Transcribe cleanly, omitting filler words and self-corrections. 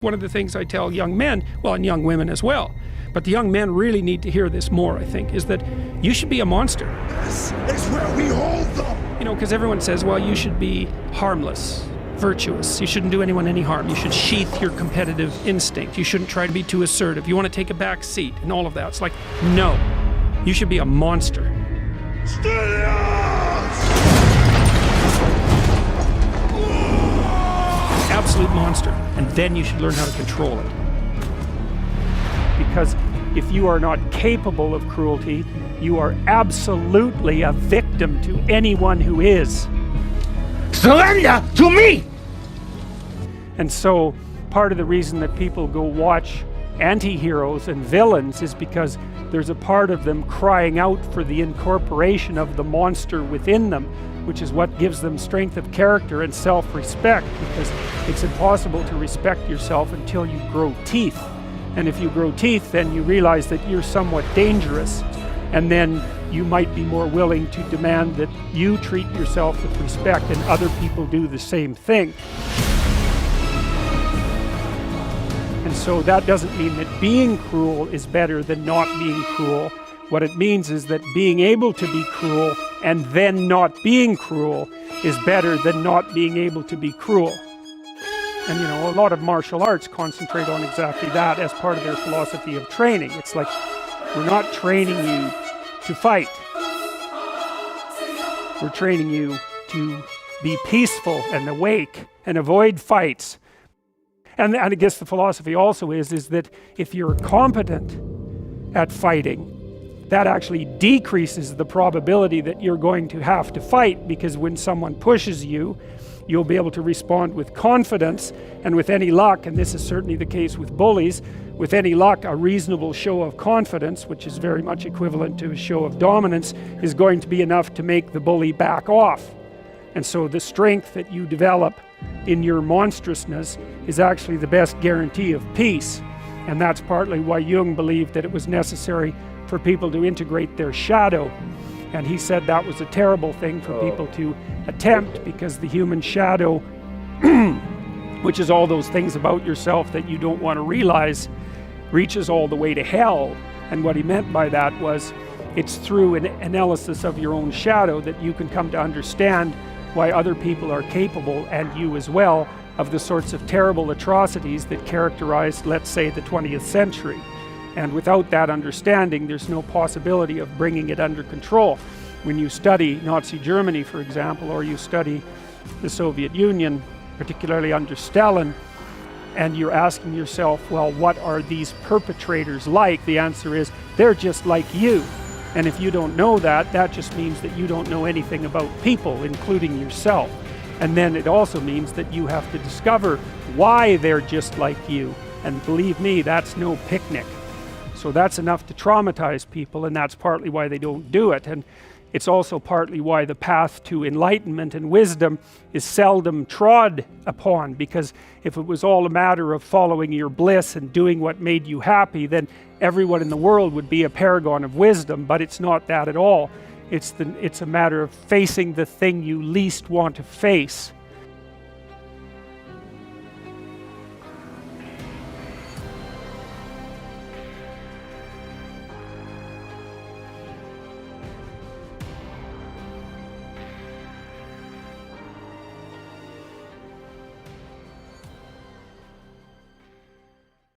One of the things I tell young men, well, and young women as well, but the young men really need to hear this more, I think, is that you should be a monster. This is where we hold them! You know, because everyone says, well, you should be harmless, virtuous. You shouldn't do anyone any harm. You should sheath your competitive instinct. You shouldn't try to be too assertive. You want to take a back seat and all of that. It's like, no, you should be a monster. Absolute monster. And then you should learn how to control it. Because if you are not capable of cruelty, you are absolutely a victim to anyone who is. Surrender to me! And so part of the reason that people go watch anti-heroes and villains is because there's a part of them crying out for the incorporation of the monster within them, which is what gives them strength of character and self-respect, because it's impossible to respect yourself until you grow teeth. And if you grow teeth, then you realize that you're somewhat dangerous, and then you might be more willing to demand that you treat yourself with respect and other people do the same thing. And so that doesn't mean that being cruel is better than not being cruel. What it means is that being able to be cruel and then not being cruel is better than not being able to be cruel. And you know, a lot of martial arts concentrate on exactly that as part of their philosophy of training. It's like, we're not training you to fight. We're training you to be peaceful and awake and avoid fights. And I guess the philosophy also is that if you're competent at fighting, that actually decreases the probability that you're going to have to fight, because when someone pushes you, you'll be able to respond with confidence, and with any luck, and this is certainly the case with bullies, with any luck, a reasonable show of confidence, which is very much equivalent to a show of dominance, is going to be enough to make the bully back off. And so the strength that you develop in your monstrousness is actually the best guarantee of peace. And that's partly why Jung believed that it was necessary for people to integrate their shadow. And he said that was a terrible thing for people to attempt, because the human shadow, which is all those things about yourself that you don't want to realize, reaches all the way to hell. And what he meant by that was, it's through an analysis of your own shadow that you can come to understand why other people are capable, and you as well, of the sorts of terrible atrocities that characterized, let's say, the 20th century. And without that understanding, there's no possibility of bringing it under control. When you study Nazi Germany, for example, or you study the Soviet Union, particularly under Stalin, and you're asking yourself, well, what are these perpetrators like? The answer is, they're just like you. And if you don't know that, that just means that you don't know anything about people, including yourself. And then it also means that you have to discover why they're just like you. And believe me, that's no picnic. So that's enough to traumatize people, and that's partly why they don't do it. And it's also partly why the path to enlightenment and wisdom is seldom trod upon, because if it was all a matter of following your bliss and doing what made you happy, then everyone in the world would be a paragon of wisdom. But it's not that at all. It's a matter of facing the thing you least want to face.